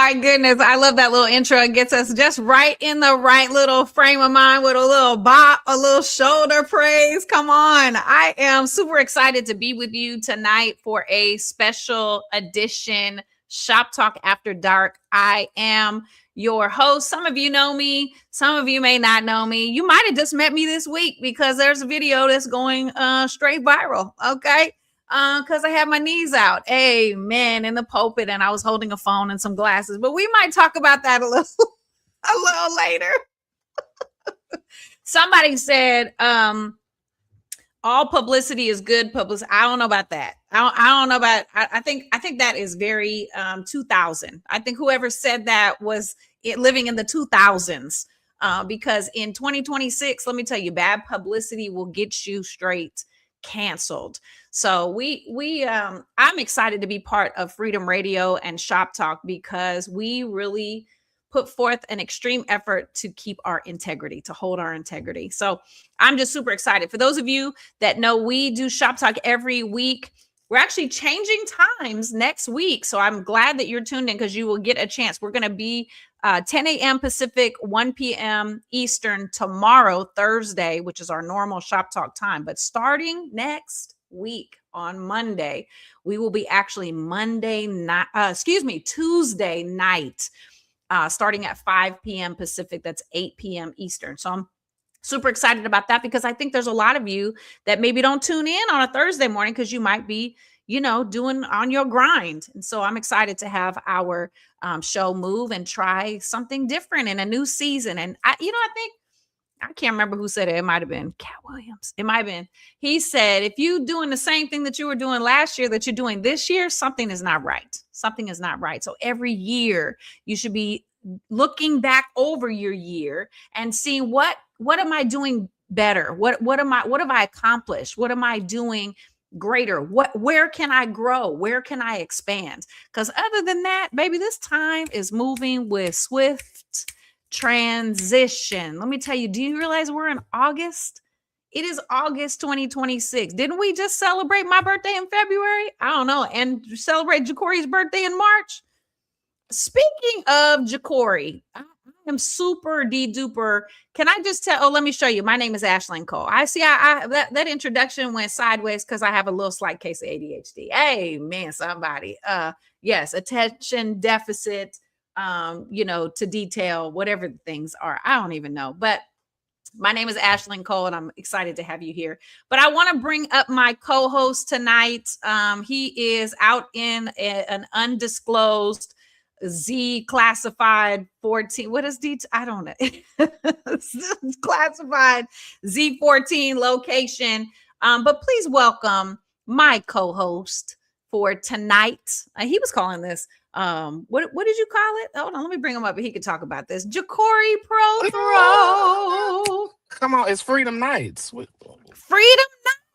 my goodness. I love that little intro. It gets us just right in the right little frame of mind with a little bop, a little shoulder praise. Come on. I am super excited to be with you tonight for a special edition Shop Talk After Dark. I am your host. Some of you know me. Some of you may not know me. You might have just met me this week because there's a video that's going straight viral. Okay. Because I had my knees out, amen, in the pulpit, and I was holding a phone and some glasses. But we might talk about that a little later. Somebody said, all publicity is good publicity. I don't know about that. I don't know about. I think that is very 2000. I think whoever said that was living in the 2000s. Because in 2026, let me tell you, bad publicity will get you straight canceled. So I'm excited to be part of Freedom Radio and Shop Talk because we really put forth an extreme effort to keep our integrity, to hold our integrity. So I'm just super excited. For those of you that know, we do Shop Talk every week. We're actually changing times next week. So I'm glad that you're tuned in because you will get a chance. We're going to be 10 a.m. Pacific, 1 p.m. Eastern tomorrow, Thursday, which is our normal Shop Talk time. But starting next week on Monday, we will be actually Tuesday night, starting at 5 p.m. Pacific. That's 8 p.m. Eastern. So I'm super excited about that because I think there's a lot of you that maybe don't tune in on a Thursday morning because you might be, doing on your grind. And so I'm excited to have our show move and try something different in a new season. And I think, I can't remember who said it. It might've been Cat Williams. It might've been, he said, if you doing the same thing that you were doing last year, that you're doing this year, something is not right. Something is not right. So every year you should be looking back over your year and seeing what am I doing better? What have I accomplished? What am I doing greater? Where can I grow? Where can I expand? Because other than that, baby, this time is moving with swift transition. Let me tell you, do you realize we're in August? It is August 2026. Didn't we just celebrate my birthday in February? I don't know. And celebrate Ja'Cory's birthday in March? Speaking of Ja'Cory, I am super duper. Can I just tell? Oh, let me show you. My name is Ashlyn Cole. I see. That introduction went sideways because I have a little slight case of ADHD. Hey, man, somebody. Yes, attention deficit. To detail, whatever the things are. I don't even know. But my name is Ashlyn Cole, and I'm excited to have you here. But I want to bring up my co-host tonight. He is out in an undisclosed Z classified 14. What is D? I don't know. Classified Z14 location. But please welcome my co-host for tonight. He was calling this. What did you call it? Hold on, let me bring him up. He could talk about this. Ja'Cory Prothro. Come on, it's Freedom Nights. Freedom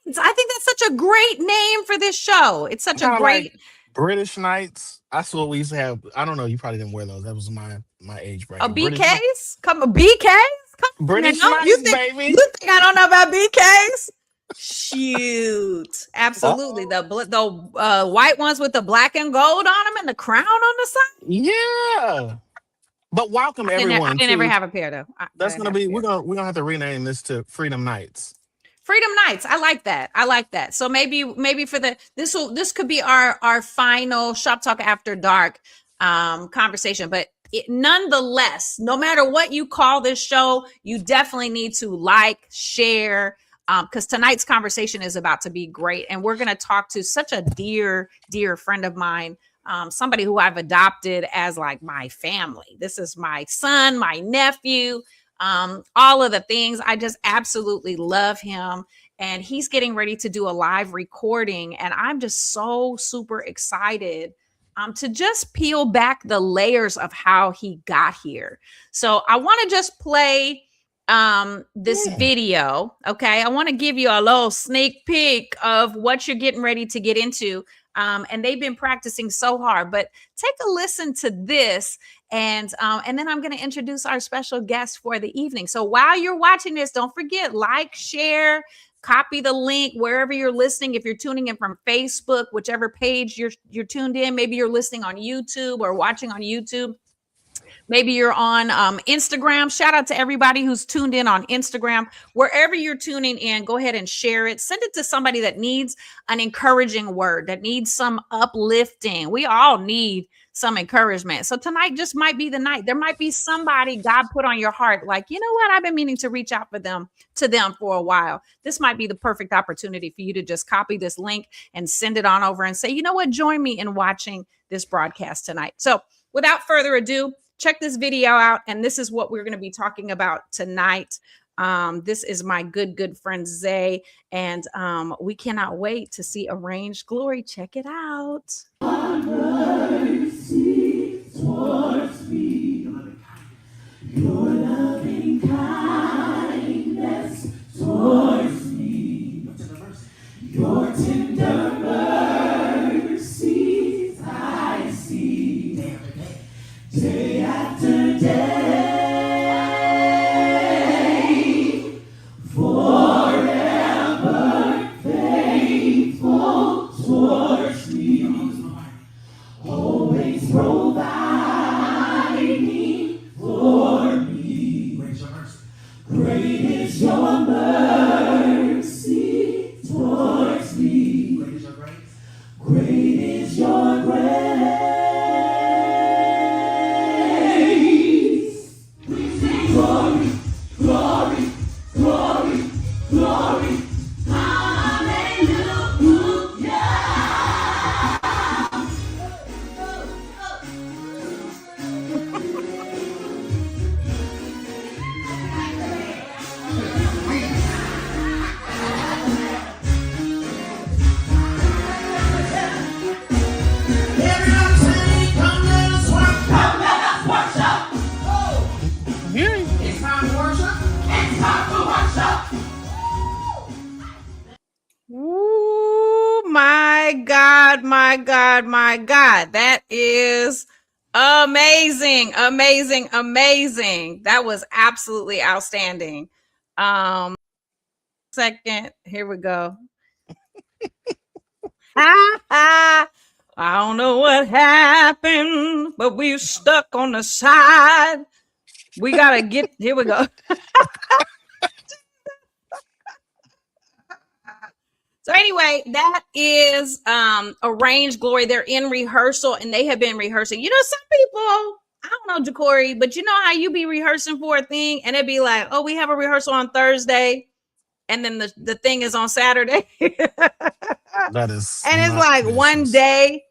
Nights. I think that's such a great name for this show. It's such a great. Like British Nights. I saw we used to have. I don't know. You probably didn't wear those. That was my age bracket. BKs? Come on, BKs? Come British Nights, baby. You think I don't know about BKs? Shoot, absolutely. The white ones with the black and gold on them and the crown on the side. Yeah, but welcome everyone. I didn't ever have a pair though. That's gonna be. We're gonna have to rename this to Freedom Nights. Freedom Nights. I like that. So maybe for this could be our final Shop Talk After Dark conversation. But nonetheless, no matter what you call this show, you definitely need to like, share. Because tonight's conversation is about to be great. And we're going to talk to such a dear friend of mine, somebody who I've adopted as like my family. This is my son, my nephew, all of the things. I just absolutely love him. And he's getting ready to do a live recording. And I'm just so super excited to just peel back the layers of how he got here. So I want to just play this video. Okay. I want to give you a little sneak peek of what you're getting ready to get into. And they've been practicing so hard, but take a listen to this. And then I'm going to introduce our special guest for the evening. So while you're watching this, don't forget, like, share, copy the link wherever you're listening. If you're tuning in from Facebook, whichever page you're tuned in, maybe you're listening on YouTube or watching on YouTube. Maybe you're on Instagram. Shout out to everybody who's tuned in on Instagram. Wherever you're tuning in, go ahead and share it. Send it to somebody that needs an encouraging word, that needs some uplifting. We all need some encouragement. So tonight just might be the night. There might be somebody God put on your heart, like, you know what? I've been meaning to reach out to them for a while. This might be the perfect opportunity for you to just copy this link and send it on over and say, you know what? Join me in watching this broadcast tonight. So without further ado, check this video out, and this is what we're going to be talking about tonight. This is my good friend Zay, and we cannot wait to see Arranged Glory. Check it out. Mercy towards me, your loving kindness towards me, your tender mercies I see. Day after day, forever faithful towards me, always providing for me. Great is your mercy towards me. Great is your grace. Glory, glory, glory, glory, hallelujah. Everyone say, come let us worship. Come let us worship. It's time to worship. It's time to worship. Ooh, my God, my God, my God. That is amazing, amazing, amazing. That was absolutely outstanding. Second, here we go. I don't know what happened, but we're stuck on the side. We gotta get, here we go. So anyway, that is Arranged Glory. They're in rehearsal and they have been rehearsing. You know, some people, I don't know, Jacory, but you know how you be rehearsing for a thing and it'd be like, oh, we have a rehearsal on Thursday. And then the thing is on Saturday. That is, and it's like one day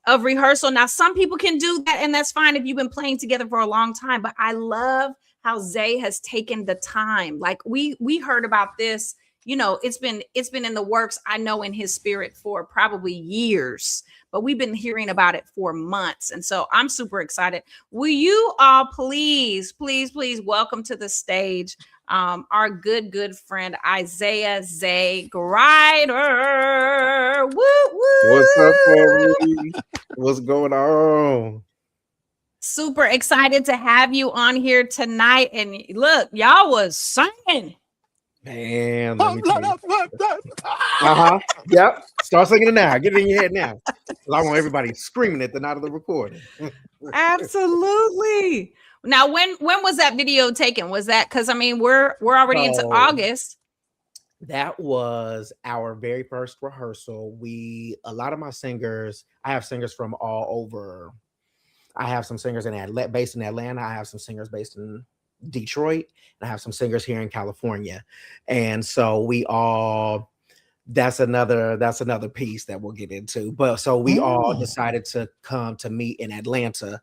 of rehearsal. Now, some people can do that, and that's fine if you've been playing together for a long time. But I love how Zay has taken the time. Like we heard about this, you know, it's been in the works, I know, in his spirit for probably years, but we've been hearing about it for months. And so I'm super excited. Will you all please welcome to the stage our good friend Isaiah Zay Grider. Woo, woo. What's up, family? What's going on? Super excited to have you on here tonight. And look, y'all was singing. Man, let me tell you. Yep. Start singing it now. Get it in your head now. I want everybody screaming at the night of the recording. Absolutely. Now, when was that video taken? Was that, because I mean we're already into August. That was our very first rehearsal. A lot of my singers, I have singers from all over. I have some singers based in Atlanta. I have some singers based in Detroit, and I have some singers here in California. And so that's another piece that we'll get into. But so we all decided to come to meet in Atlanta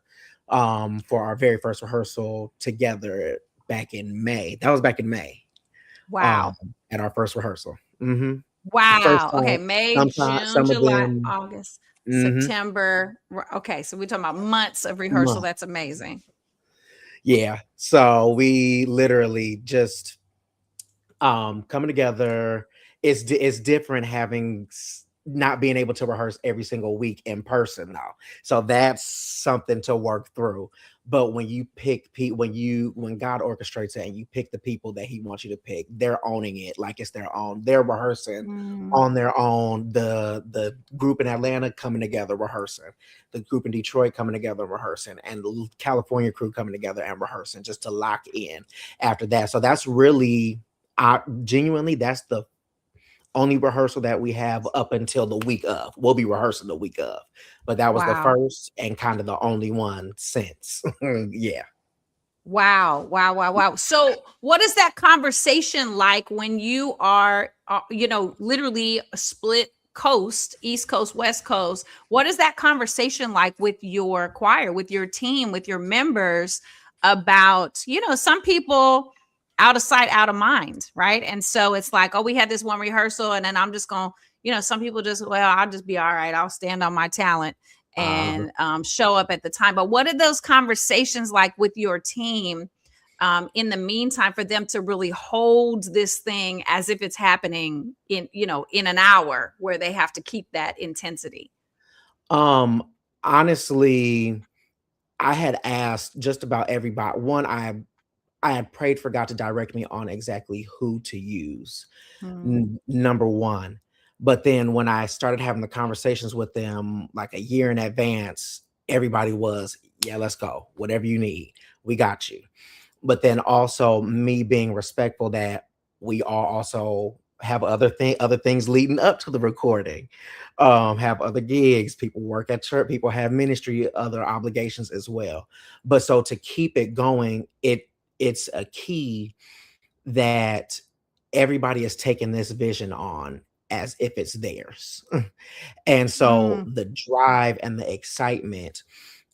for our very first rehearsal together back in May. That was back in May. Wow. At our first rehearsal. Mm-hmm. Wow. Okay. May, June, July, August, September. Okay. So we're talking about months of rehearsal. That's amazing. Yeah. So we literally just coming together. It's different having not being able to rehearse every single week in person now. So that's something to work through. But when you pick when God orchestrates it and you pick the people that He wants you to pick, they're owning it like it's their own. They're rehearsing Mm. on their own. The group in Atlanta coming together rehearsing, the group in Detroit coming together rehearsing, and the California crew coming together and rehearsing just to lock in after that. So that's really, genuinely, that's the only rehearsal that we have up until the week of. We'll be rehearsing the week of, but that was the Wow. first and kind of the only one since. Yeah. Wow, wow, wow, wow. So, what is that conversation like when you are, literally a split coast, East Coast, West Coast? What is that conversation like with your choir, with your team, with your members about, some people out of sight, out of mind, right? And so it's like, oh, we had this one rehearsal, and then I'm just going, some people just, well, I'll just be all right. I'll stand on my talent Uh, and show up at the time. But what are those conversations like with your team in the meantime for them to really hold this thing as if it's happening in an hour where they have to keep that intensity? um, honestly, I had asked just about everybody. One, I had prayed for God to direct me on exactly who to use. Mm. Number one. But then when I started having the conversations with them like a year in advance, everybody was, yeah, let's go. Whatever you need, we got you. But then also me being respectful that we all also have other things leading up to the recording, have other gigs, people work at church, people have ministry, other obligations as well. But so to keep it going, it's a key that everybody is taking this vision on as if it's theirs. And so Mm. the drive and the excitement,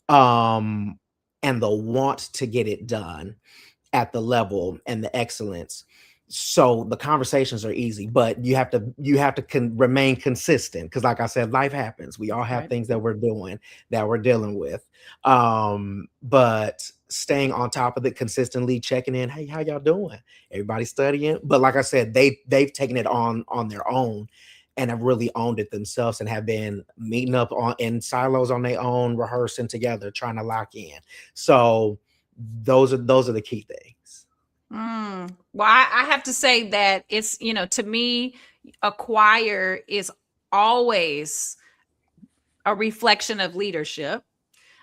um and the want to get it done at the level and the excellence. So the conversations are easy, but you have to remain consistent, because like I said, life happens. We all have Right. things that we're doing, that we're dealing with. But staying on top of it, consistently checking in, hey, how y'all doing? Everybody studying. But like I said, they've taken it on their own and have really owned it themselves and have been meeting up on in silos on their own, rehearsing together, trying to lock in. So those are the key things. Well, I have to say that it's, to me, a choir is always a reflection of leadership.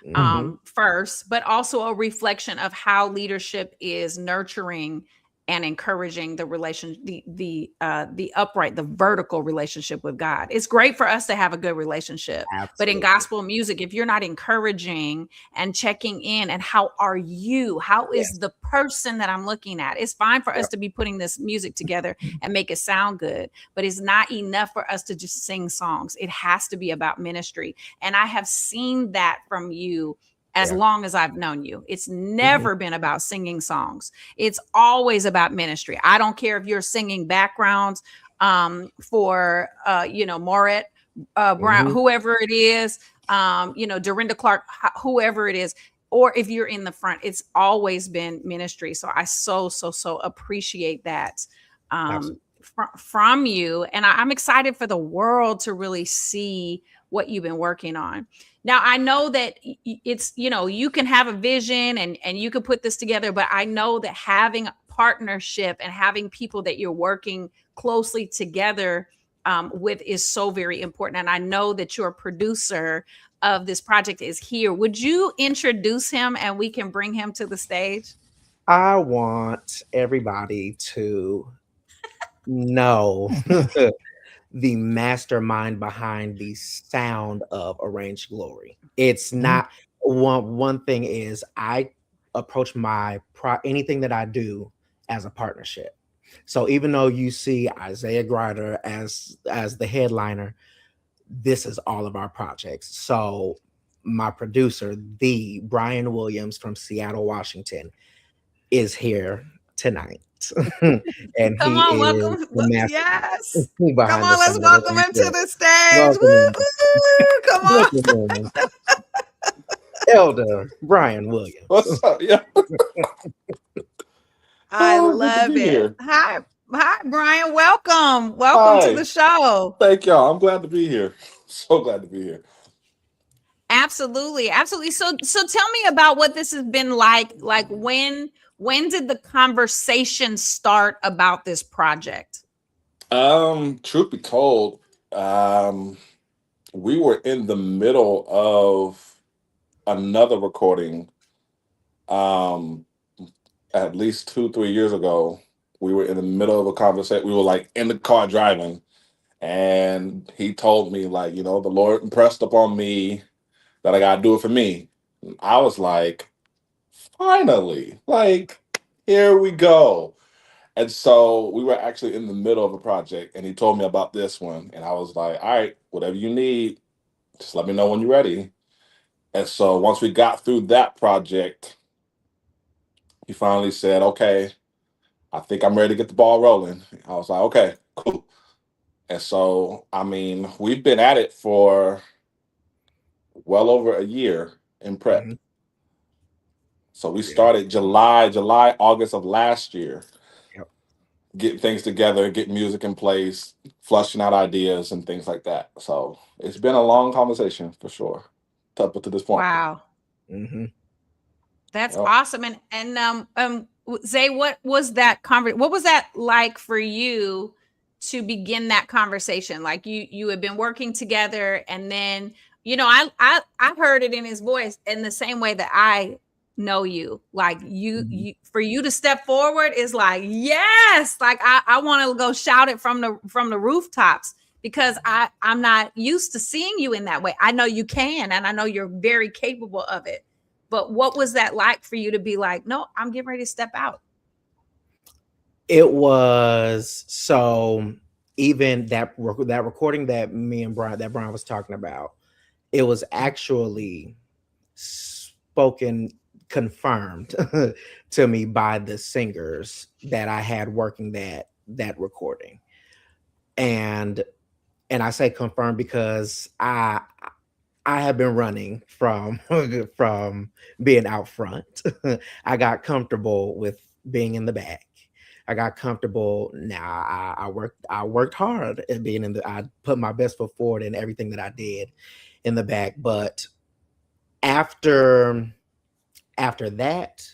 Mhm. First, but also a reflection of how leadership is nurturing and encouraging the relation, the upright, the vertical relationship with God. It's great for us to have a good relationship, but in Absolutely. gospel music, if you're not encouraging and checking in, and how are you? How is Yes. the person that I'm looking at? It's fine for us Yep. to be putting this music together and make it sound good, but it's not enough for us to just sing songs. It has to be about ministry. And I have seen that from you as Yeah. long as I've known you. It's Mhm. never been about singing songs. It's always about ministry. I don't care if you're singing backgrounds for Moret Brown, Mhm. whoever it is, Dorinda Clark, whoever it is, or if you're in the front, it's always been ministry. So I so appreciate that Absolutely. from you. And I'm excited for the world to really see what you've been working on. Now, I know that it's, you can have a vision and you can put this together, but I know that having a partnership and having people that you're working closely together with is so very important. And I know that your producer of this project is here. Would you introduce him and we can bring him to the stage? I want everybody to know the mastermind behind the sound of Arranged Glory. It's Mhm. not one thing is I approach anything that I do as a partnership. So even though you see Isaiah Grider as the headliner, this is all of our projects. So my producer, the Brian Williams from Seattle, Washington, is here tonight. And Come he on, is welcome. the master Yes. Come behind the on, let's sound of welcome Arranged him to Glory. the stage. Welcome him. Woo! Come on. Welcome him. Elder Brian Williams. What's up? Yeah. I Oh, good to love be it. here. Hi, Brian. Welcome. Welcome to the Hi. show. Thank y'all. I'm glad to be here. So glad to be here. Absolutely, absolutely. So tell me about what this has been like. Like when did the conversation start about this project? Truth be told, we were in the middle of another recording. Um, at least 2, 3 years ago, we were in the middle of a conversation. We were like in the car driving, and he told me, like, the Lord impressed upon me that I gotta do it for me. And I was like, finally, like, here we go. And so we were actually in the middle of a project, and he told me about this one, and I was like, all right, whatever you need, just let me know when you're ready. And so once we got through that project, he finally said, okay, I think I'm ready to get the ball rolling. I was like, okay, cool. And so, I mean, we've been at it for well over a year in prep. Mm-hmm. So we Yeah. started August of last year, Yep. getting things together, getting music in place, flushing out ideas and things like that. So it's been a long conversation for sure, up to this point. Wow. Mm-hmm. That's Yep. awesome. And Zay, what was that what was that like for you to begin that conversation? Like you had been working together, and then, I heard it in his voice in the same way that I know you. Like Mm-hmm. you for you to step forward is like, yes, like I want to go shout it from the rooftops, because I'm not used to seeing you in that way. I know you can, and I know you're very capable of it. But what was that like for you to be like, no, I'm getting ready to step out? It was so even that recording that Brian was talking about, it was actually spoken confirmed to me by the singers that I had working that recording. And I say confirmed because I have been running from from being out front. I got comfortable with being in the back. I got comfortable. Now I worked hard at being in the. I put my best foot forward in everything that I did in the back. But after that,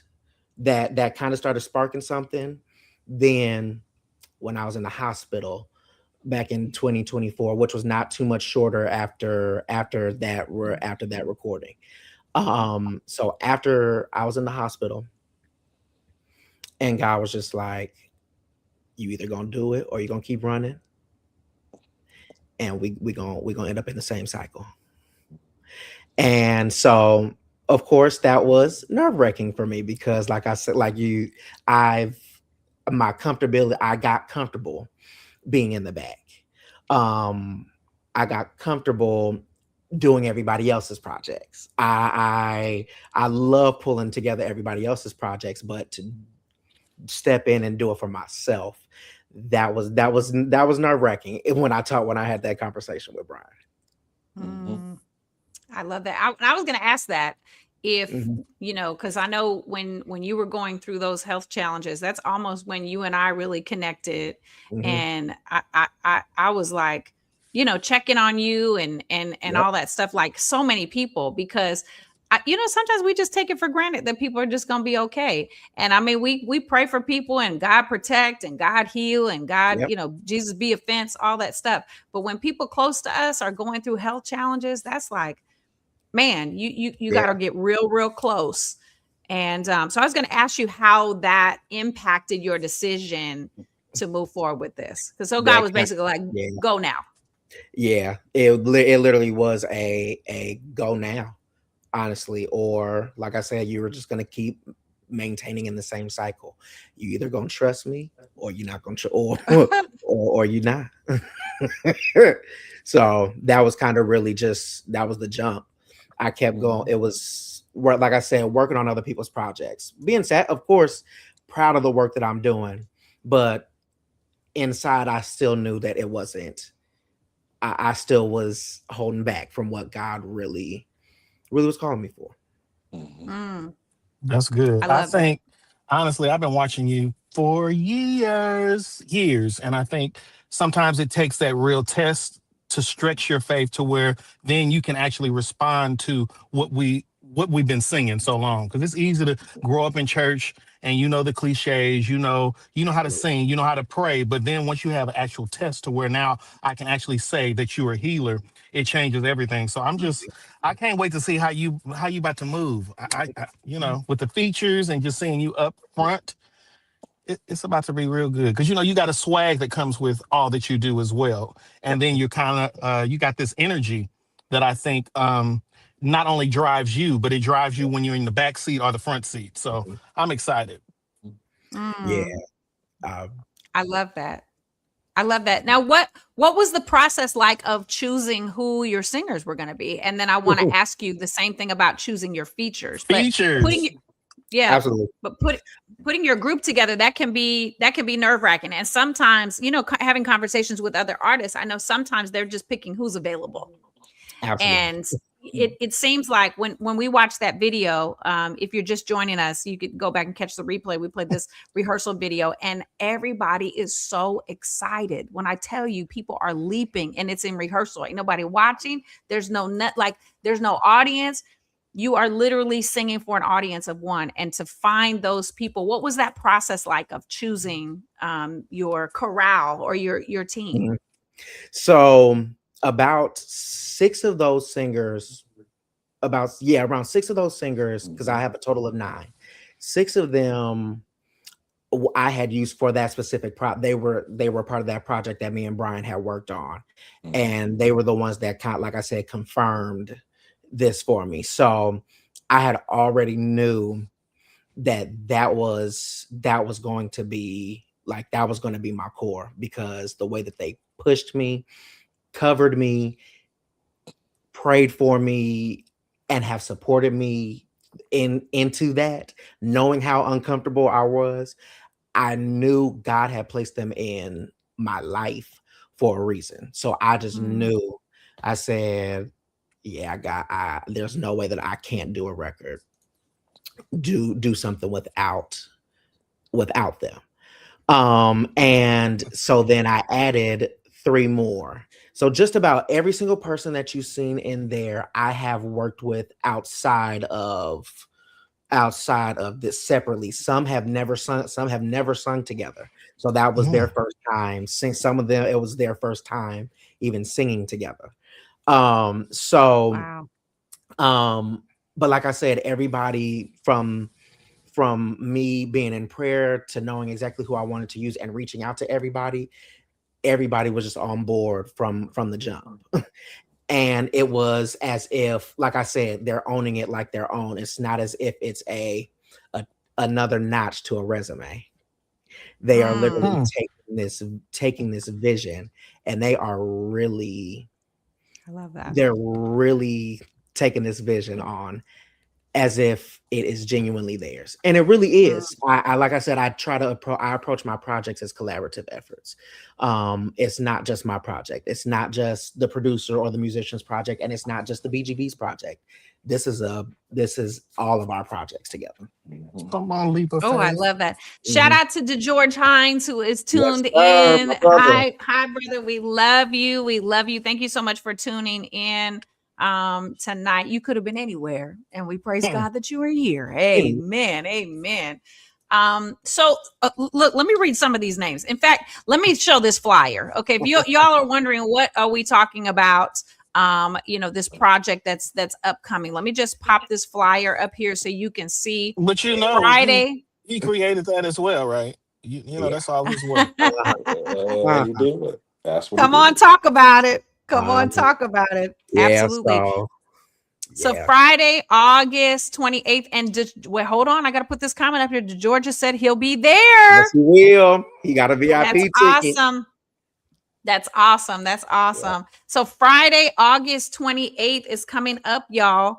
that kind of started sparking something. Then when I was in the hospital back in 2024, which was not too much shorter after that recording. So after I was in the hospital, and God was just like, you either gonna do it or you're gonna keep running, and we gonna end up in the same cycle. And so of course that was nerve-wracking for me because like I said, like you, I've my comfortability, I got comfortable being in the back. Um, I got comfortable doing everybody else's projects. I love pulling together everybody else's projects, but to step in and do it for myself, that was nerve-wracking when I had that conversation with Brian. Mhm. I love that. I was going to ask that if, Mhm. because I know when you were going through those health challenges, that's almost when you and I really connected. Mhm. And I was like, checking on you and Yep. all that stuff, like so many people, because sometimes we just take it for granted that people are just going to be okay. And I mean, we pray for people, and God protect, and God heal, and God, Yep. Jesus be a fence, all that stuff. But when people close to us are going through health challenges, that's like, man, you got to Yeah. get real close. And so I was going to ask you how that impacted your decision to move forward with this, because so God That was kind basically like, Yeah. go now. Yeah. It literally was a go now, honestly. Or like I said, you were just gonna keep maintaining in the same cycle. You either gonna trust me or you're not gonna or you're not. So that was kind of really just that was the jump. I kept going. Mhm. It was like I said, working on other people's projects. Being sad, of course, proud of the work that I'm doing, but inside I still knew that it wasn't. I still was holding back from what God really was calling me for. Mhm. Mm, That's I good. I love that. think honestly, I've been watching you for years, and I think sometimes it takes that real test to stretch your faith to where then you can actually respond to what we've been singing so long. Because it's easy to grow up in church and you know the cliches, you know how to sing, you know how to pray, but then once you have an actual test to where now I can actually say that you're a healer, it changes everything. So I can't wait to see how you about to move. With the features and just seeing you up front, it's about to be real good because you got a swag that comes with all that you do as well, and then you're kind of you got this energy that I think not only drives you, but it drives you when you're in the back seat or the front seat. So I'm excited. Yeah. I love that. I love that. Now, what was the process like of choosing who your singers were going to be? And then I want to ask you the same thing about choosing your features. Absolutely. But putting your group together, that can be nerve-wracking. And sometimes, having conversations with other artists, I know sometimes they're just picking who's available. Absolutely. And it seems like when we watch that video, if you're just joining us, you could go back and catch the replay. We played this rehearsal video and everybody is so excited. When I tell you people are leaping and it's in rehearsal, ain't nobody watching. There's no audience. You are literally singing for an audience of one. And to find those people, what was that process like of choosing your chorale or your team? Mm-hmm. So about six of those singers, around six of those singers, because I have a total of 9. 6 of them I had used for that specific they were part of that project that me and Brian had worked on. And they were the ones that kind of, like I said, confirmed this for me. So I had already knew that was going to be my core, because the way that they pushed me, covered me, prayed for me, and have supported me into that, knowing how uncomfortable I was, I knew God had placed them in my life for a reason. So I just knew. I said, yeah, there's no way that I can't do a record, do something without them. And so then I added 3 more. So just about every single person that you've seen in there, I have worked with outside of this separately. Some have never sung together. So that was their first time. Some of them, it was their first time even singing together. Wow. But like I said, everybody from me being in prayer to knowing exactly who I wanted to use and reaching out to everybody was just on board from the jump. And it was as if, like I said, they're owning it like their own. It's not as if it's another notch to a resume. They are literally taking this vision, and they are really, I love that. They're really taking this vision on as if it is genuinely theirs. And it really is. I like I said, I approach my projects as collaborative efforts. It's not just my project. It's not just the producer or the musician's project. And it's not just the BGB's project. This is all of our projects together. Come on, leap of faith. I love that. Shout out to DeGeorge Hines, who is tuned in. Hi, brother. We love you. We love you. Thank you so much for tuning in tonight. You could have been anywhere, and we praise God that you are here. Amen. Amen. So look, let me read some of these names. In fact, let me show this flyer. Okay. If y'all are wondering, what are we talking about? This project that's upcoming. Let me just pop this flyer up here so you can see. But Friday. He created that as well, right? That's all his work. You do it. That's what. Come on, talk about it. Come on, talk about it. Absolutely. So Friday, August 28th. And wait, hold on. I got to put this comment up here. Georgia said he'll be there. Yes, he will. He got a VIP ticket. Awesome. That's awesome. That's awesome. Yeah. So Friday, August 28th is coming up, y'all.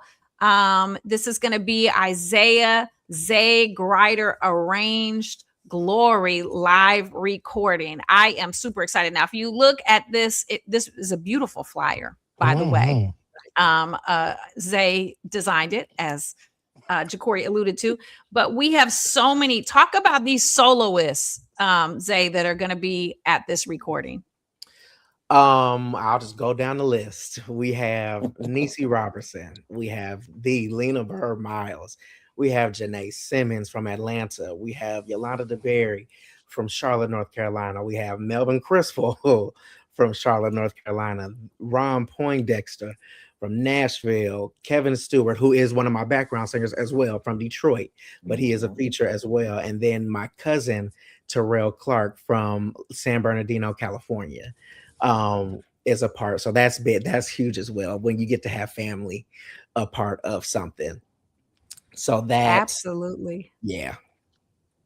This is going to be Isaiah Zay Grider arranged Glory live recording. I am super excited. Now, if you look at this, this is a beautiful flyer, by the way. Zay designed it, as Ja'Cory alluded to, but we have so many. Talk about these soloists, Zay, that are going to be at this recording. I'll just go down the list. We have Niecy Robertson. We have the Lena Bird Miles. We have Janae Simmons from Atlanta. We have Yolanda DeBerry from Charlotte, North Carolina. We have Melvin Crispell from Charlotte, North Carolina. Ron Poindexter from Nashville. Kevin Stewart, who is one of my background singers as well from Detroit, but he is a feature as well. And then my cousin, Terrell Clark from San Bernardino, California, is a part. So that's big. That's huge as well when you get to have family a part of something. So that's Absolutely. yeah.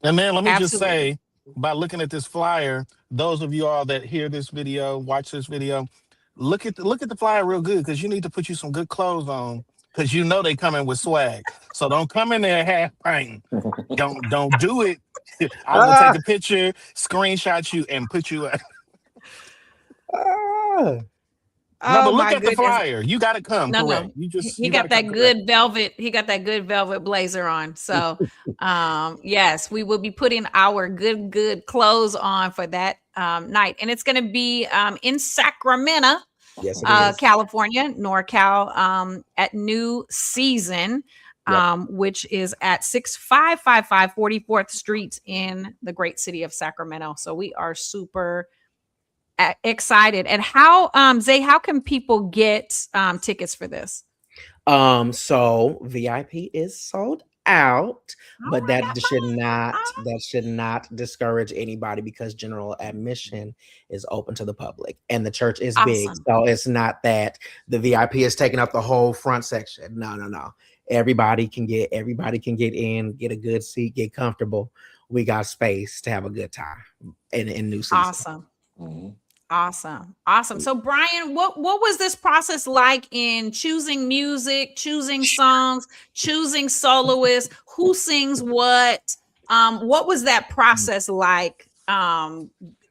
And man, let me just Absolutely. say, by looking at this flyer, those of you all that hear this video, watch this video, look at the flyer real good, because you need to put you some good clothes on, because you know they coming with swag. So don't come in there half pint. Don't do it. I will take a picture, screenshot you, and put you. Ah. No, but Oh look my at the goodness. flyer. You got to come No, correct. no. You just He you got to got that come correct. good velvet. He got that good velvet blazer on. So, yes, we will be putting our good clothes on for that night, and it's going to be in Sacramento, Yes, it is. California, NorCal, at New Season, Yep. which is at 6555 44th Street in the great city of Sacramento. So we are super excited. And how, Zay, how can people get tickets for this? So VIP is sold out, Oh but my that God. should not discourage anybody, because general admission is open to the public and the church is big. Awesome. So it's not that the VIP is taking up the whole front section. No. Everybody can get in, get a good seat, get comfortable. We got space to have a good time in New Season. Awesome. Mhm. Awesome. So Brian, what was this process like in choosing music, choosing songs, choosing soloists, who sings what? What was that process like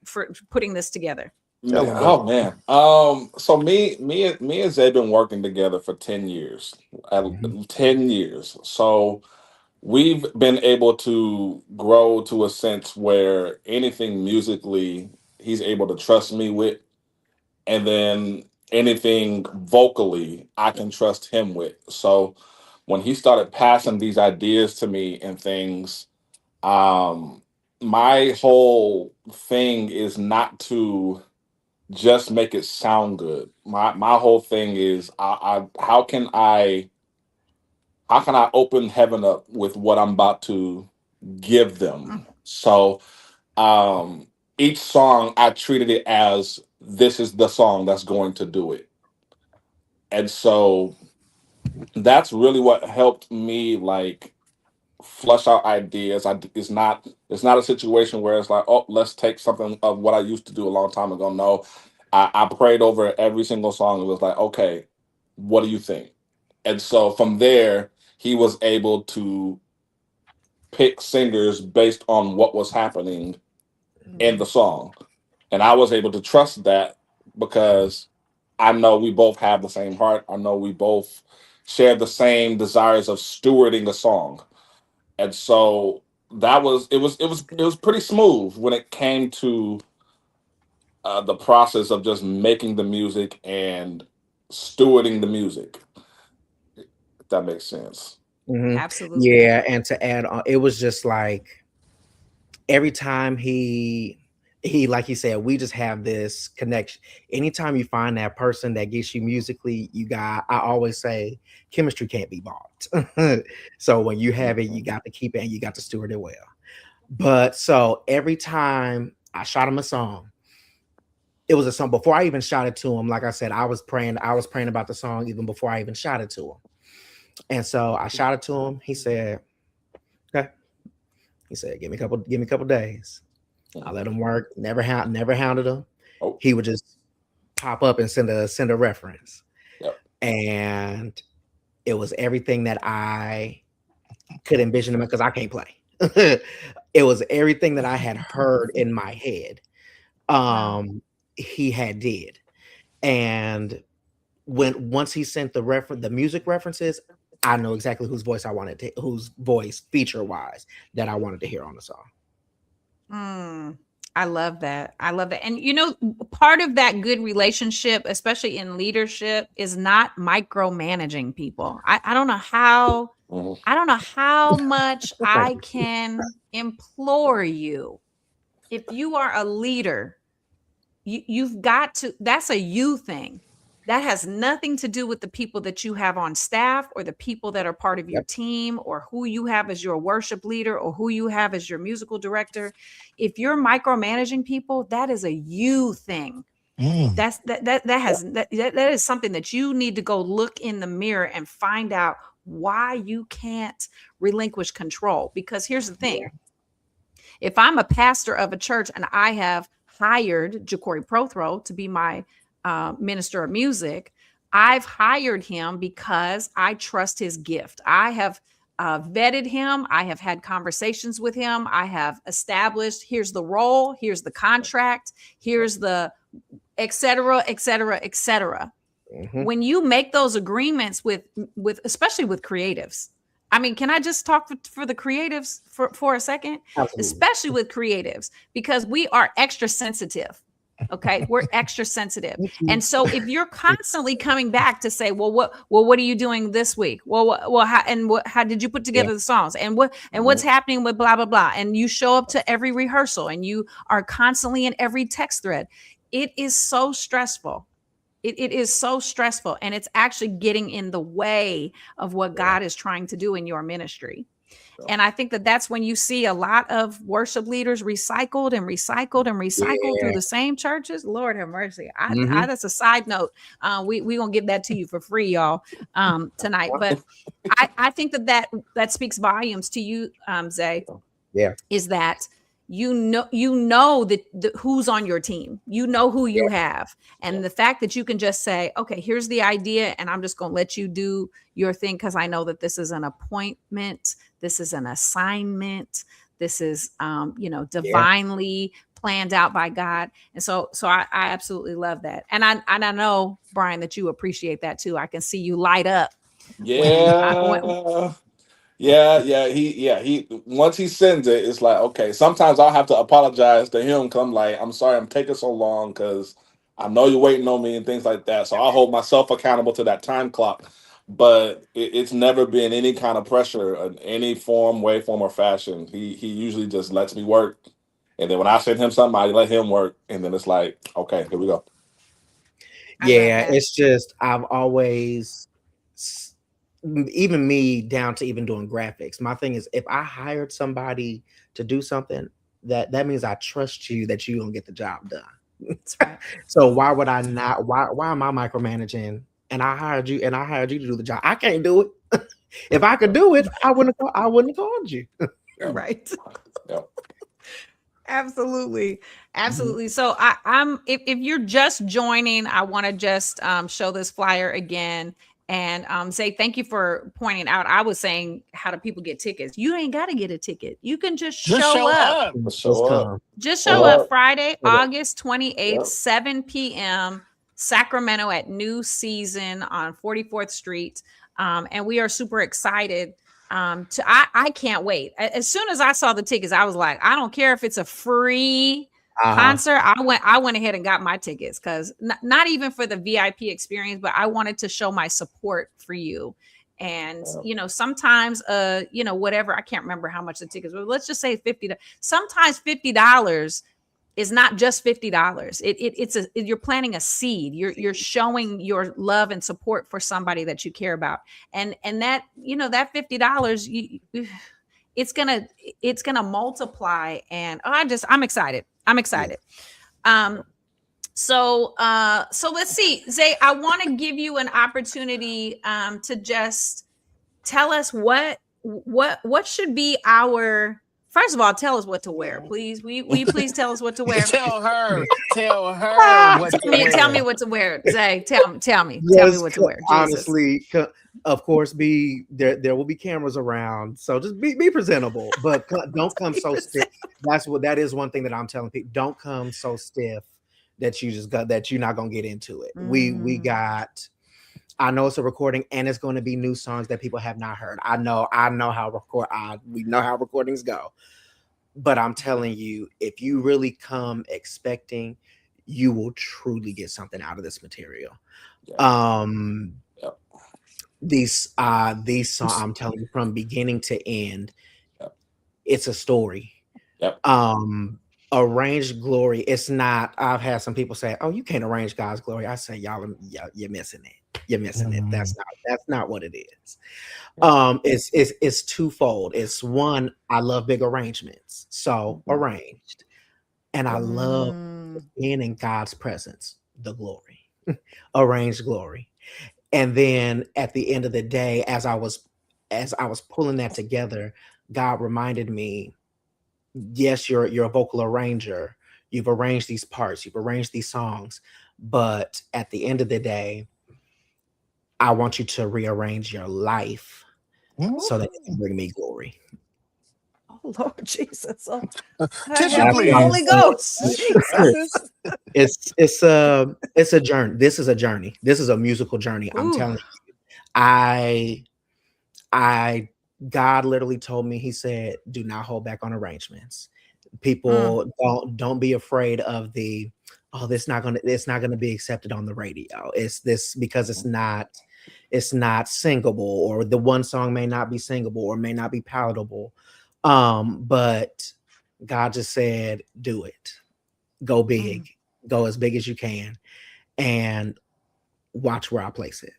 for putting this together? Tell Man, them, oh brother. man. So me and Zay been working together for 10 years. Mhm. 10 years. So we've been able to grow to a sense where anything musically he's able to trust me with, and then anything vocally I can trust him with. So when he started passing these ideas to me and things, um my whole thing is not to just make it sound good. My whole thing is how can I open heaven up with what I'm about to give Mm, them? So um each song I treated it as, this is the song that's going to do it. And so that's really what helped me, like, flush out ideas. It's not a situation where it's like, oh, let's take something of what I used to do a long time ago. No, I prayed over every single song. It was like, okay, what do you think? And so from there, he was able to pick singers based on what was happening in the song. And I was able to trust that, because I know we both have the same heart. I know we both share the same desires of stewarding the song. And so that was that's it good. was pretty smooth when it came to the process of just making the music and stewarding the music, if that makes sense. Mhm. Absolutely. Yeah, and to add on, it was just like every time he like he said, we just have this connection. Anytime you find that person that gets you musically, I always say chemistry can't be bought. So when you have it, you Mhm. got to keep it and you got to steward it well. But so every time I shot him a song, it was a song before I even shot it to him. Like I said, I was praying about the song even before I even shot it to him. And so I shot it to him. He said, okay. He said, give me a couple days. I let Mhm. him work. Never hounded him. Oh, He would just pop up and send a reference. yep. And it was everything that I could envision him, because I can't play. It was everything that I had heard in my head. Wow. He had did. And once he sent the music references, I know exactly whose voice feature wise that I wanted to hear on the song. Mm, I love that. I love that. And part of that good relationship, especially in leadership, is not micromanaging people. I don't know how Mhm. I don't know how much I can implore you. If you are a leader, you've got to, that's a you thing. That has nothing to do with the people that you have on staff or the people that are part of your team or who you have as your worship leader or who you have as your musical director. If you're micromanaging people, that is a you thing. That's that is something that you need to go look in the mirror and find out why you can't relinquish control. Because here's the thing. If I'm a pastor of a church and I have hired Ja'Cory Prothro to be my minister of music, I've hired him because I trust his gift. I have vetted him. I have had conversations with him. I have established, here's the role, here's the contract, here's the et cetera, et cetera, et cetera. When you make those agreements with especially with creatives, I mean, can I just talk for the creatives for a second? Absolutely. Especially with creatives, because we are extra sensitive. Okay, we're extra sensitive. And so if you're constantly coming back to say, well, what are you doing this week? How did you put together the songs? And what's happening with blah, blah, blah. And you show up to every rehearsal and you are constantly in every text thread. It is so stressful. It is so stressful, and it's actually getting in the way of what God is trying to do in your ministry. And I think that's when you see a lot of worship leaders recycled through the same churches. Lord have mercy. That's a side note. We gonna give that to you for free, y'all, tonight. But I think that speaks volumes to you, Zay. Yeah, is that you know that who's on your team, who you have, and the fact that you can just say, okay, here's the idea, and I'm just going to let you do your thing because I know that this is an appointment, this is an assignment, this is divinely planned out by God. And so I absolutely love that, and I know, Brian, that you appreciate that too. I can see you light up. He once he sends it, it's like, okay, sometimes I'll have to apologize to him because I'm like, I'm sorry I'm taking so long because I know you're waiting on me and things like that. So I'll hold myself accountable to that time clock. But it's never been any kind of pressure in any form, way, form, or fashion. He usually just lets me work. And then when I send him something, I let him work. And then it's like, okay, here we go. Yeah, it's just I've always, even me down to even doing graphics. My thing is, if I hired somebody to do something, that means I trust you that you're gonna get the job done. That's right. So why would I not? Why am I micromanaging? And I hired you to do the job. I can't do it. If I could do it, I wouldn't have called you. Right. Yep. Absolutely. So I'm if you're just joining, I want to just show this flyer again and say thank you for pointing out. I was saying, how do people get tickets? You ain't got to get a ticket. You can just show up. Just show up Friday, August 28th, 7 p.m. Sacramento at New Season on 44th Street. And we are super excited. I can't wait. As soon as I saw the tickets, I was like, I don't care if it's a free concert. I went ahead and got my tickets because not even for the VIP experience, but I wanted to show my support for you. And sometimes whatever, I can't remember how much the tickets were. Let's just say $50. Sometimes $50 is not just $50. You're planting a seed. You're showing your love and support for somebody that you care about. And that, that $50, it's gonna multiply. And I'm excited. So let's see, Zay, I want to give you an opportunity to just tell us what should be our. First of all, tell us what to wear, please. Will you please tell us what to wear? Tell her what to wear. Tell me what to wear, Zay. Tell me what to wear. Jesus. Honestly, of course, there will be cameras around, so just be presentable, but don't come so stiff. That is one thing that I'm telling people. Don't come so stiff that you're not gonna get into it. We got. I know it's a recording and it's going to be new songs that people have not heard. We know how recordings go. But I'm telling you, if you really come expecting, you will truly get something out of this material. Yeah. Um, Yep. these songs, I'm telling you, from beginning to end, Yep. it's a story. Yep. Arranged glory. It's not. I've had some people say, "Oh, you can't arrange God's glory." I say, "Y'all, you're missing it. You're missing it. That's not what it is." It's twofold. It's one, I love big arrangements, so arranged, and I love being in God's presence, the glory, arranged glory. And then at the end of the day, as I was pulling that together, God reminded me, yes, you're a vocal arranger. You've arranged these parts, you've arranged these songs, but at the end of the day, I want you to rearrange your life so that it can bring me glory. Oh Lord Jesus! Oh, Tissue, help me, Holy please. Ghost. Jesus. It's a journey. This is a journey. This is a musical journey. I'm telling you. I God literally told me, he said, do not hold back on arrangements. People don't be afraid of the, oh, it's not gonna be accepted on the radio. It's this because it's not singable, or the one song may not be singable or may not be palatable. But God just said, do it. Go big. Go as big as you can, and watch where I place it.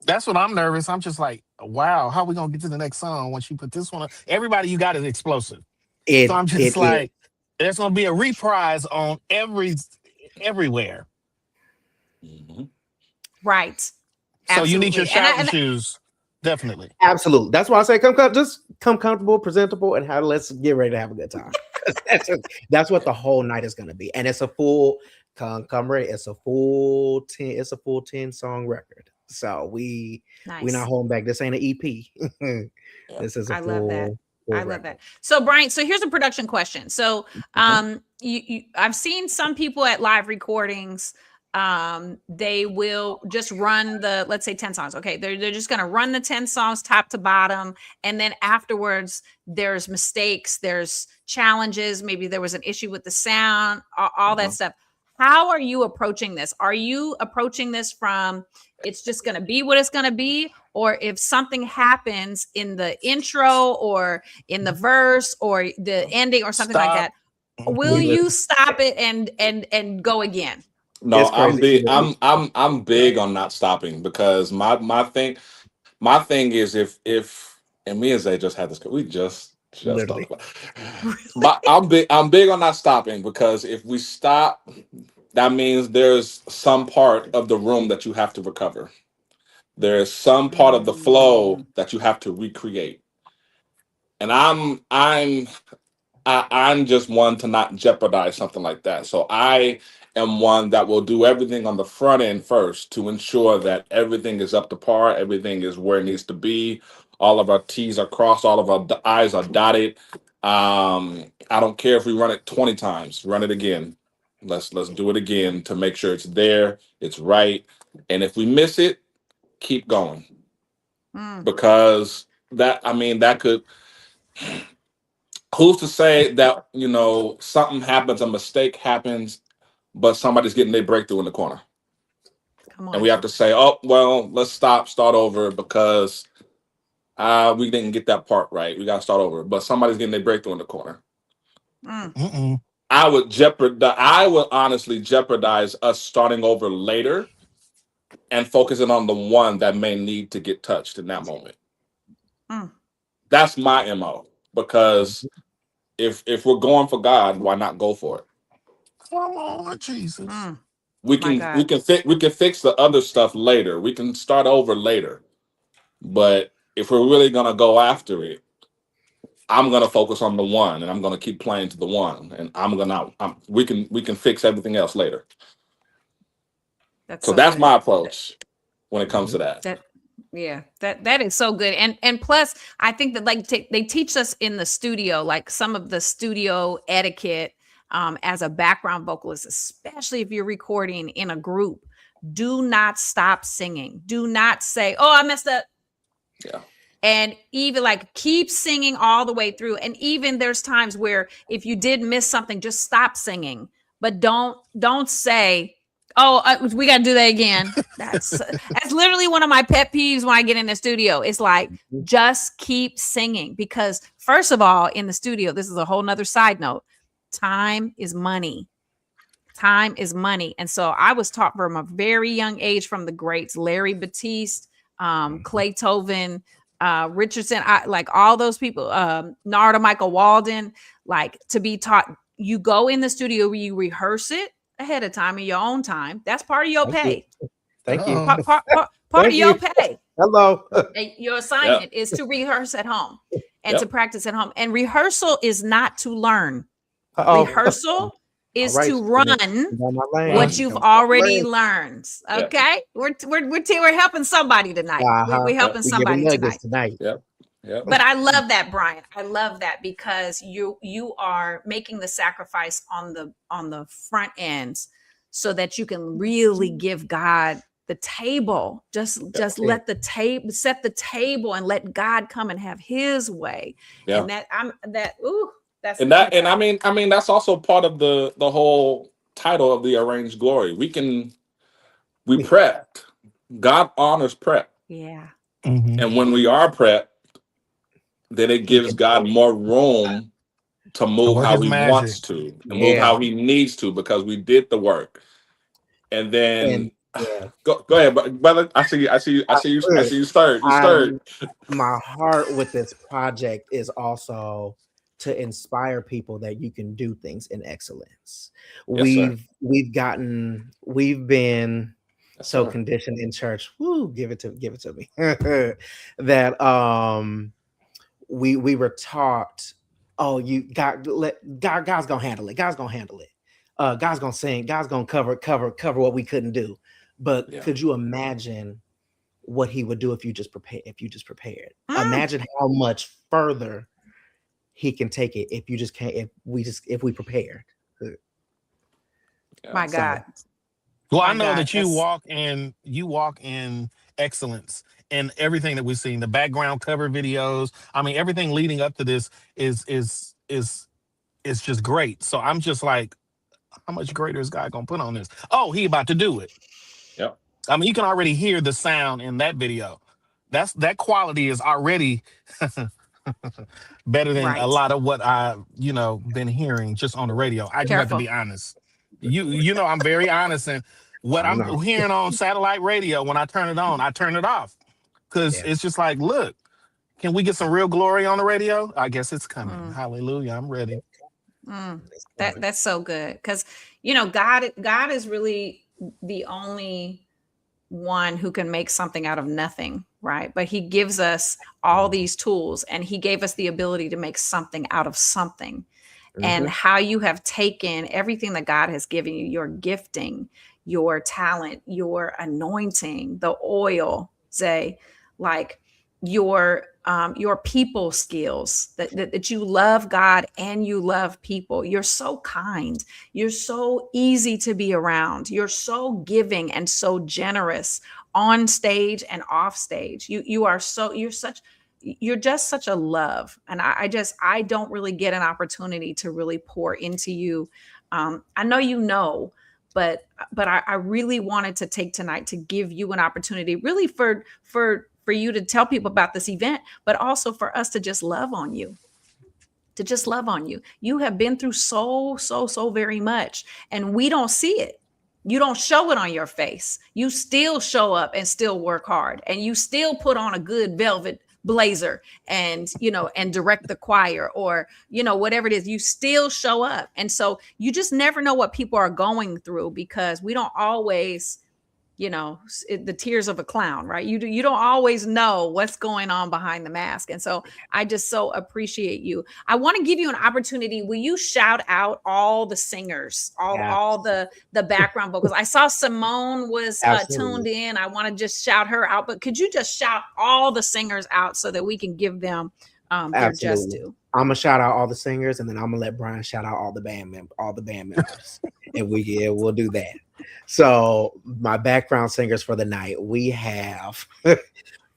That's what I'm nervous. I'm just like, wow, how are we gonna get to the next song once you put this one on? Everybody you got is explosive. So I'm just like, there's gonna be a reprise on everywhere. Right. So Absolutely. you need your shouting shoes, definitely. Absolutely. That's why I say just come comfortable, presentable, and let's get ready to have a good time. That's what the whole night is gonna be. And it's a full come ready. It's a full 10 song record. So we're not holding back. This ain't an EP. This is a I love that. I love record. that. So Brian, so here's a production question. So I've seen some people at live recordings, they will just run let's say 10 songs. Okay, they're just gonna run the 10 songs top to bottom, and then afterwards there's mistakes, there's challenges, maybe there was an issue with the sound, all that stuff. How are you approaching this? Are you approaching this from, it's just going to be what it's going to be? Or if something happens in the intro or in the verse or the ending or something like that, will you stop it and go again? No, I'm big on not stopping, because my thing is, if and me and Zay just had this, we just talked about. But I'm big on not stopping, because if we stop, that means there's some part of the room that you have to recover. There's some part of the flow that you have to recreate. And I'm just one to not jeopardize something like that. So I am one that will do everything on the front end first to ensure that everything is up to par, everything is where it needs to be. All of our T's are crossed, all of our I's are dotted. I don't care if we run it 20 times, run it again. Let's do it again to make sure it's there, it's right. And if we miss it, keep going. Because that could, who's to say that, something happens, a mistake happens, but somebody's getting their breakthrough in the corner. Come on. And we have to say, oh, well, let's start over, because we didn't get that part right. We got to start over. But somebody's getting their breakthrough in the corner. I would honestly jeopardize us starting over later and focusing on the one that may need to get touched in that moment. That's my MO, because if we're going for God, why not go for it? Come on, Jesus. We can fix the other stuff later. We can start over later. But if we're really gonna go after it, I'm gonna focus on the one, and I'm gonna keep playing to the one, and we can fix everything else later. So that's my approach when it comes to that. That is so good. And plus, I think that they teach us in the studio, like some of the studio etiquette, as a background vocalist, especially if you're recording in a group. Do not stop singing. Do not say, "Oh, I messed up." Yeah. And even like keep singing all the way through. And even there's times where if you did miss something, just stop singing, but don't say, oh, we got to do that again. That's literally one of my pet peeves when I get in the studio. It's like, just keep singing, because first of all, in the studio, this is a whole nother side note. Time is money. Time is money. And so I was taught from a very young age from the greats, Larry Batiste, Clay Tovin, Richardson, like all those people, Narada Michael Walden, like to be taught, you go in the studio, you rehearse it ahead of time in your own time. That's part of your pay. Thank you. Part of your pay. Hello. Your assignment is to rehearse at home and to practice at home. And rehearsal is not to learn. Rehearsal is to run what you've already learned. Okay, we're helping somebody tonight. We're helping somebody tonight. Yep. But I love that, Brian. I love that, because you are making the sacrifice on the front ends so that you can really give God the table. Just let the table, set the table, and let God come and have His way. Yeah. And that's and I mean that's also part of the whole title of the Arranged Glory. We prepped. God honors prep. Yeah. And when we are prepped, then it gives God more room to move how He wants to, and move how He needs to, because we did the work. And then go ahead, brother. I see you stirred. You stirred. My heart with this project is also to inspire people that you can do things in excellence. Yes, we've been so conditioned in church. Give it to me. That we were taught, God's gonna handle it. God's gonna handle it. God's gonna sing. God's gonna cover what we couldn't do. But could you imagine what He would do if you just prepared? Imagine how much further He can take it if we prepared. My God. Well, I know that you walk in excellence in everything that we've seen. The background cover videos. I mean, everything leading up to this is just great. So I'm just like, how much greater is God gonna put on this? Oh, He about to do it. Yep. I mean, you can already hear the sound in that video. That quality is already better than a lot of what I've been hearing just on the radio. I just have to be honest. You know I'm very honest, and what I'm hearing on satellite radio, when I turn it on, I turn it off, because it's just like, look, can we get some real glory on the radio? I guess it's coming. Hallelujah! I'm ready. That's so good, because God is really the only one who can make something out of nothing, right? But He gives us all these tools, and He gave us the ability to make something out of something. And how you have taken everything that God has given you, your gifting, your talent, your anointing, the oil, like your people skills, that you love God and you love people. You're so kind. You're so easy to be around. You're so giving and so generous on stage and off stage. You're just such a love. And I don't really get an opportunity to really pour into you. I know, but I really wanted to take tonight to give you an opportunity, really for you to tell people about this event, but also for us to just love on you. You have been through so very much, and we don't see it. You don't show it on your face. You still show up and still work hard, and you still put on a good velvet blazer and direct the choir, or whatever it is. You still show up. And so you just never know what people are going through, because we don't always the tears of a clown, right? You don't always know what's going on behind the mask. And so I just so appreciate you. I want to give you an opportunity. Will you shout out all the singers, all the background vocals? I saw Simone was tuned in. I want to just shout her out, but could you just shout all the singers out so that we can give them their just due? I'm gonna shout out all the singers, and then I'm gonna let Brian shout out all the band members, and we'll do that. So my background singers for the night, we have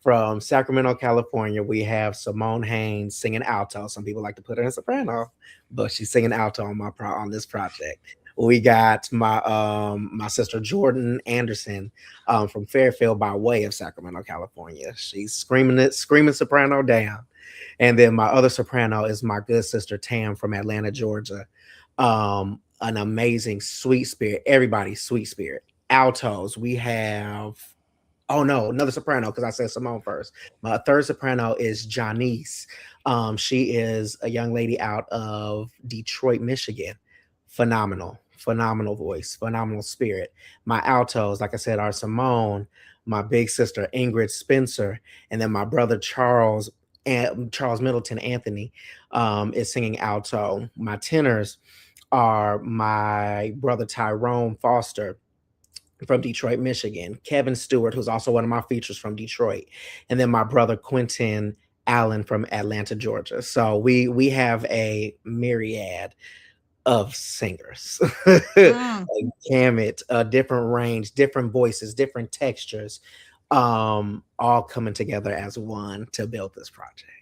From Sacramento, California, we have Simone Haynes singing alto. Some people like to put her in soprano, but she's singing alto on this project. We got my sister Jordan Anderson from Fairfield by way of Sacramento, California. She's screaming soprano down. And then my other soprano is my good sister Tam from Atlanta, Georgia. An amazing sweet spirit. Everybody's sweet spirit. Altos, we have another soprano, because I said Simone first. My third soprano is Janice. She is a young lady out of Detroit, Michigan. Phenomenal voice, phenomenal spirit. My altos, like I said, are Simone, my big sister Ingrid Spencer, and then my brother Charles Middleton Anthony is singing alto. My tenors are my brother Tyrone Foster from Detroit, Michigan, Kevin Stewart, who's also one of my features from Detroit, and then my brother Quentin Allen from Atlanta, Georgia. So we have a myriad of singers, a gamut, a different range, different voices, different textures, all coming together as one to build this project.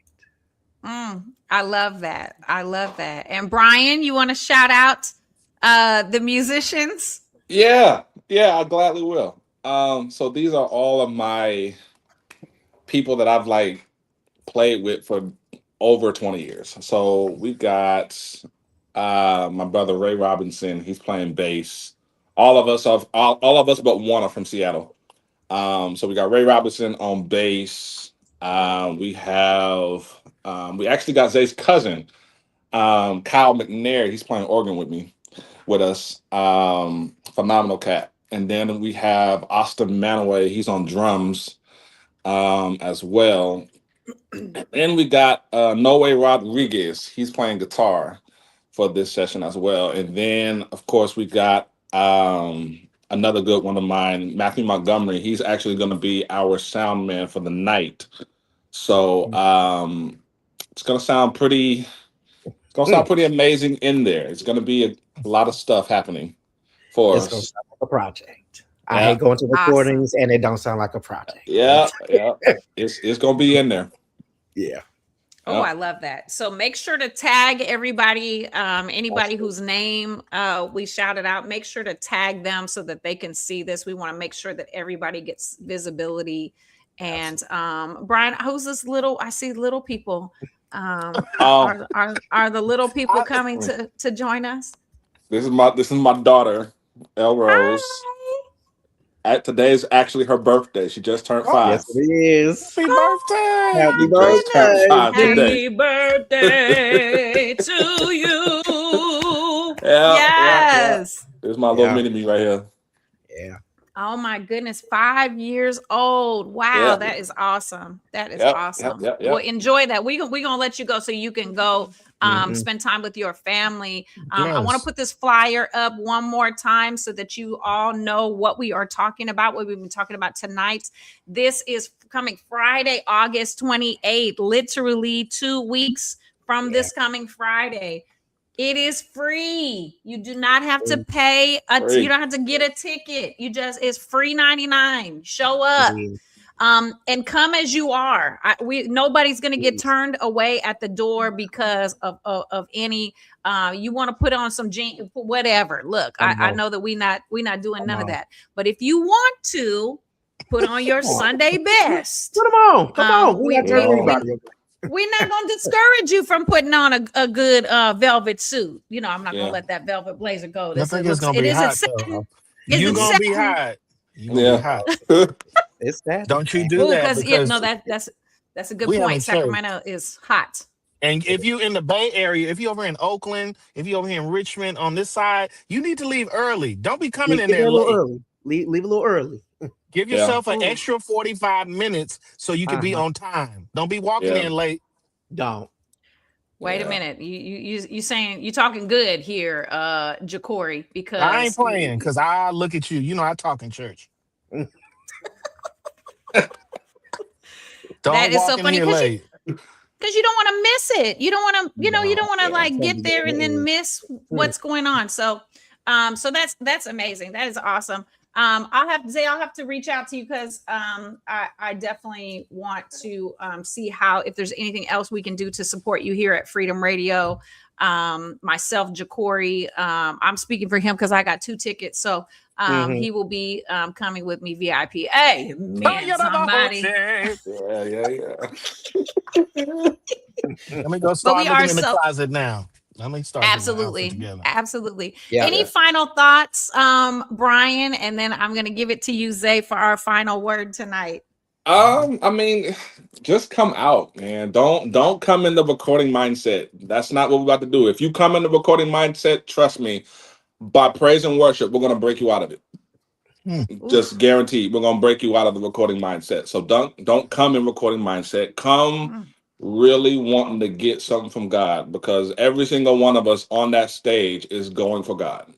I love that. And Brian, you want to shout out the musicians? Yeah, I gladly will. So these are all of my people that I've like played with for over 20 years. So we got my brother Ray Robinson. He's playing bass. All of us but one are from Seattle. So we got Ray Robinson on bass. We actually got Zay's cousin, Kyle McNair. He's playing organ with us. Phenomenal cat. And then we have Austin Manaway. He's on drums as well. And then we got Noe Rodriguez. He's playing guitar for this session as well. And then, of course, we got another good one of mine, Matthew Montgomery. He's actually going to be our sound man for the night. So it's going to sound pretty amazing in there. It's going to be a lot of stuff happening for us. It's going to sound like a project. I hate going to recordings and it don't sound like a project. Yeah. It's going to be in there. Yeah. Oh, I love that. So make sure to tag everybody, anybody whose name we shouted out, make sure to tag them so that they can see this. We want to make sure that everybody gets visibility. And Brian, who's this I see little people. Are the little people coming to join us? This is my daughter, Elle Rose. Hi. Today is actually her birthday. She just turned 5. Yes, it is. Happy birthday! Happy birthday! Happy birthday to you! Yes. There's my little mini me right here. Yeah. Oh my goodness, 5 years old. Wow, that is awesome. That is awesome. Well, enjoy that. We're gonna let you go so you can go spend time with your family. I want to put this flyer up one more time so that you all know what we are talking about, what we've been talking about tonight. This is coming Friday, August 28th, literally 2 weeks from this coming Friday. It is free. You do not have to pay. You don't have to get a ticket. It's free 99. Show up. And come as you are. Nobody's going to get turned away at the door because of any. You want to put on some jeans, whatever. Look, I know that we're not doing none of that. But if you want to put on your Sunday best, put them on. Come on. We're not going to discourage you from putting on a good velvet suit. You know, I'm not going to let that velvet blazer go. I think it's going to be hot. You're going to be hot. You're going to be hot. It's that. Don't you do that? Because that's a good point. Sacramento is hot. And if you in the Bay Area, if you're over in Oakland, if you're over here in Richmond on this side, you need to leave early. Don't be coming in there a late. little early. Leave a little early. Give yourself an extra 45 minutes so you can be on time. Don't be walking in late. Don't. Wait a minute. You saying you talking good here, Jacory, because I ain't playing because I look at you. You know I talk in church. Don't that is walk so in funny here late. Because you don't want to miss it. You don't want to, you don't want to like get there and then miss what's going on. So that's amazing. That is awesome. I'll have to reach out to you because I definitely want to see how if there's anything else we can do to support you here at Freedom Radio. Myself, Jacory, I'm speaking for him because I got 2 tickets. So he will be coming with me VIP. Hey, man, somebody. Yeah. Let me go But start we looking are in the so closet now. Let me start getting my outfit absolutely, together. absolutely. Yeah. Any final thoughts, Brian? And then I'm gonna give it to you, Zay, for our final word tonight. I mean, just come out, man. Don't come in the recording mindset. That's not what we're about to do. If you come in the recording mindset, trust me, by praise and worship, we're gonna break you out of it. Just guaranteed, we're gonna break you out of the recording mindset. So don't come in recording mindset. Come really wanting to get something from God, because every single one of us on that stage is going for God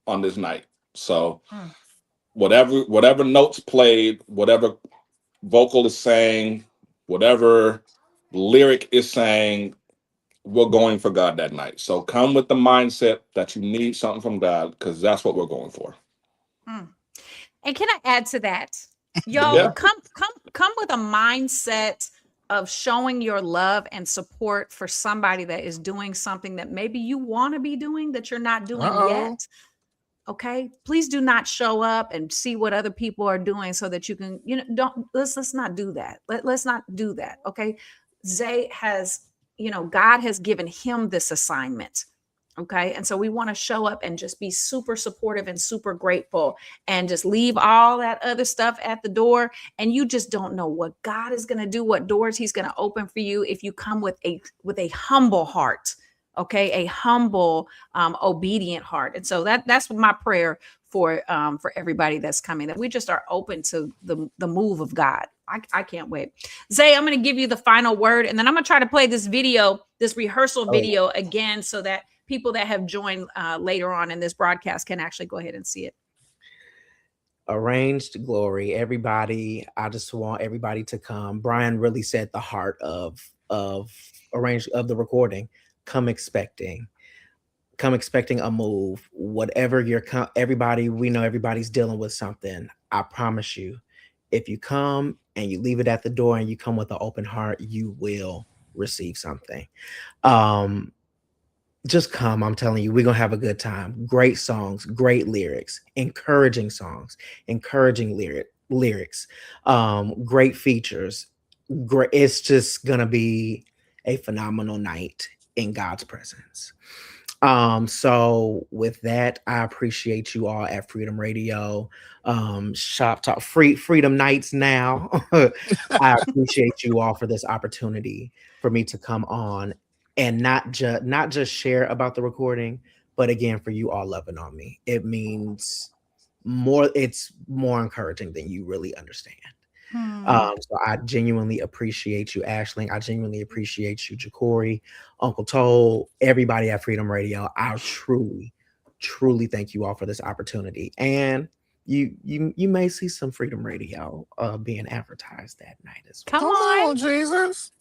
on this night. So whatever notes played, whatever vocal is saying, whatever lyric is saying, we're going for God that night. So come with the mindset that you need something from God, because that's what we're going for. And can I add to that? Y'all Yeah. come with a mindset of showing your love and support for somebody that is doing something that maybe you want to be doing that you're not doing yet. Okay, please do not show up and see what other people are doing so that you can, let's not do that. Let's not do that. Okay. Zay has, God has given him this assignment. Okay. And so we want to show up and just be super supportive and super grateful and just leave all that other stuff at the door. And you just don't know what God is going to do, what doors he's going to open for you if you come with a humble heart. Okay, a humble, obedient heart. And so that's my prayer for everybody that's coming, that we just are open to the move of God. I can't wait. Zay, I'm going to give you the final word, and then I'm going to try to play this rehearsal video again, so that people that have joined later on in this broadcast can actually go ahead and see it. Arranged glory, everybody. I just want everybody to come. Brian really said the heart of the recording. Come expecting a move. Whatever everybody, we know everybody's dealing with something. I promise you, if you come and you leave it at the door and you come with an open heart, you will receive something. Just come. I'm telling you, we're gonna have a good time. Great songs, great lyrics, encouraging songs, encouraging lyrics, great features. Great. It's just gonna be a phenomenal night in God's presence. So with that, I appreciate you all at Freedom Radio. ShopTalk Freedom Nights now. I appreciate you all for this opportunity for me to come on and not just share about the recording, but again, for you all loving on me. It means more, it's more encouraging than you really understand. So I genuinely appreciate you, Ashling. I genuinely appreciate you, Jacory, Uncle Toll, everybody at Freedom Radio. I truly, truly thank you all for this opportunity. And you may see some Freedom Radio being advertised that night as well. Come on, Jesus.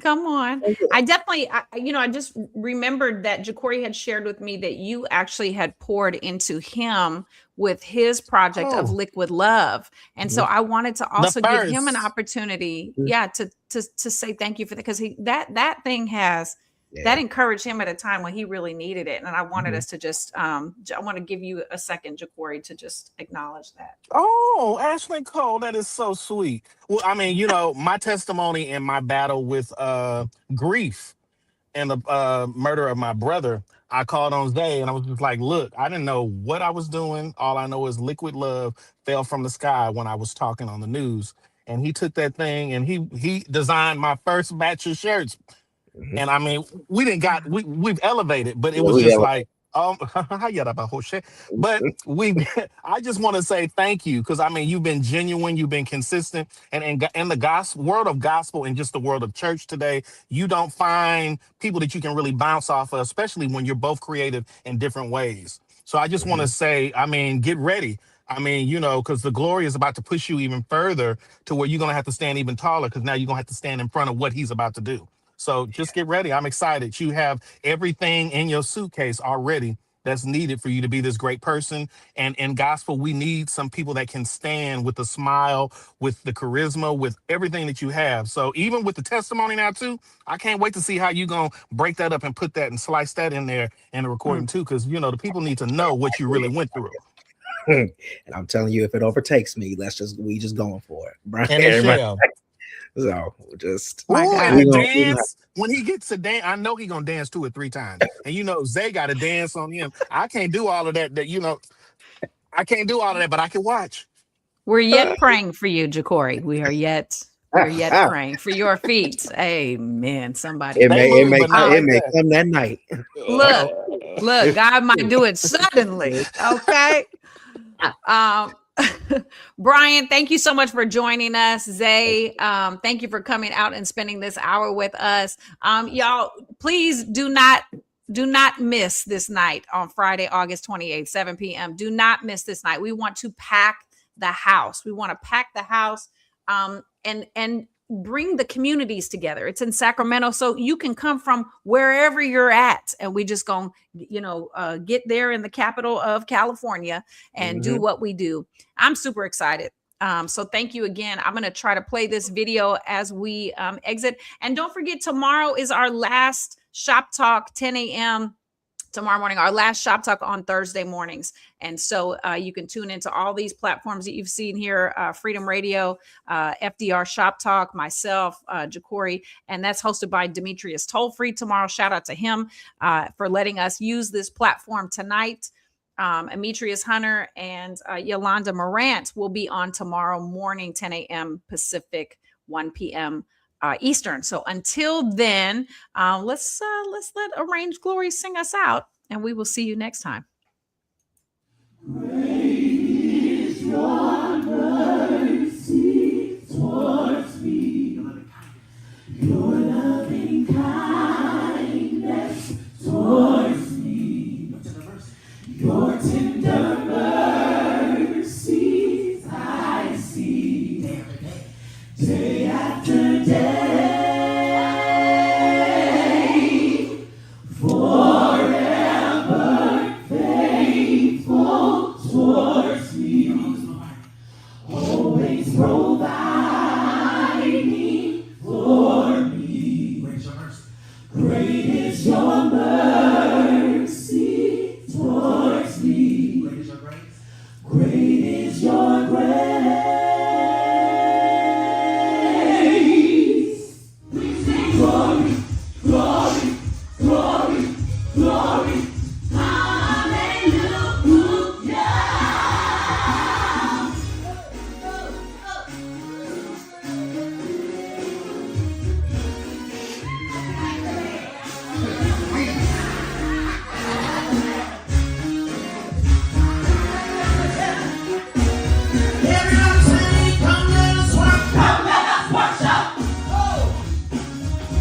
Come on. I definitely, I just remembered that Jacory had shared with me that you actually had poured into him with his project of Liquid Love. And so I wanted to also give him an opportunity, to say thank you for that, because that thing has, that encouraged him at a time when he really needed it. And I wanted us to just, I want to give you a second, Jacory, to just acknowledge that. Oh, Ashley Cole, that is so sweet. Well, I mean, my testimony in my battle with grief and the murder of my brother, I called on Zay and I was just like, look, I didn't know what I was doing. All I know is Liquid Love fell from the sky when I was talking on the news. And he took that thing and he designed my first batch of shirts. And I mean, we've elevated, but it was just like, but I just want to say thank you, because I mean, you've been genuine, you've been consistent, and in the gospel world of gospel and just the world of church today, you don't find people that you can really bounce off of, especially when you're both creative in different ways. So I just want to say, I mean, get ready. I mean, because the glory is about to push you even further to where you're going to have to stand even taller, because now you're going to have to stand in front of what he's about to do. So just get ready. I'm excited. You have everything in your suitcase already that's needed for you to be this great person. And in gospel, we need some people that can stand with the smile, with the charisma, with everything that you have. So even with the testimony now too, I can't wait to see how you gonna break that up and put that and slice that in there in the recording too, because you know the people need to know what you really went through. And I'm telling you, if it overtakes me, we just going for it, Brian. And it shall. So just My God. And the dance, when he gets to dance, I know he's gonna dance 2 or 3 times. And you know, Zay got to dance on him. I can't do all of that. I can't do all of that, but I can watch. We're yet praying for you, Ja'Cory. We're yet praying for your feet. Amen. Somebody. It may come that night. Look, God might do it suddenly. Okay. Brian, thank you so much for joining us. Zay, thank you for coming out and spending this hour with us. Y'all, please do not miss this night on Friday, August 28th, 7 p.m. Do not miss this night. We want to pack the house. We want to pack the house and bring the communities together. It's in Sacramento, so you can come from wherever you're at, and we just gonna get there in the capital of California and do what we do. I'm super excited. So thank you again. I'm gonna try to play this video as we exit, and don't forget, tomorrow is our last Shop Talk, 10 a.m. tomorrow morning, our last Shop Talk on Thursday mornings. And so you can tune into all these platforms that you've seen here, Freedom Radio, FDR Shop Talk, myself, Ja'Cory, and that's hosted by Demetrius Tollfree tomorrow. Shout out to him for letting us use this platform tonight. Demetrius Hunter and Yolanda Morant will be on tomorrow morning, 10 a.m. Pacific, 1 p.m. Eastern. So until then, let's let Arranged Glory sing us out, and we will see you next time. Great is your mercy towards me, your loving kindness towards me, your tender mercies I see day after day, forever faithful towards me, always providing for me. Great is your mercy towards me. Great is your grace. Glory, glory, glory, glory. Hallelujah. Everyone say, come let us worship. Come let us worship. Oh.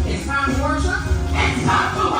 It's time to worship. It's time to worship.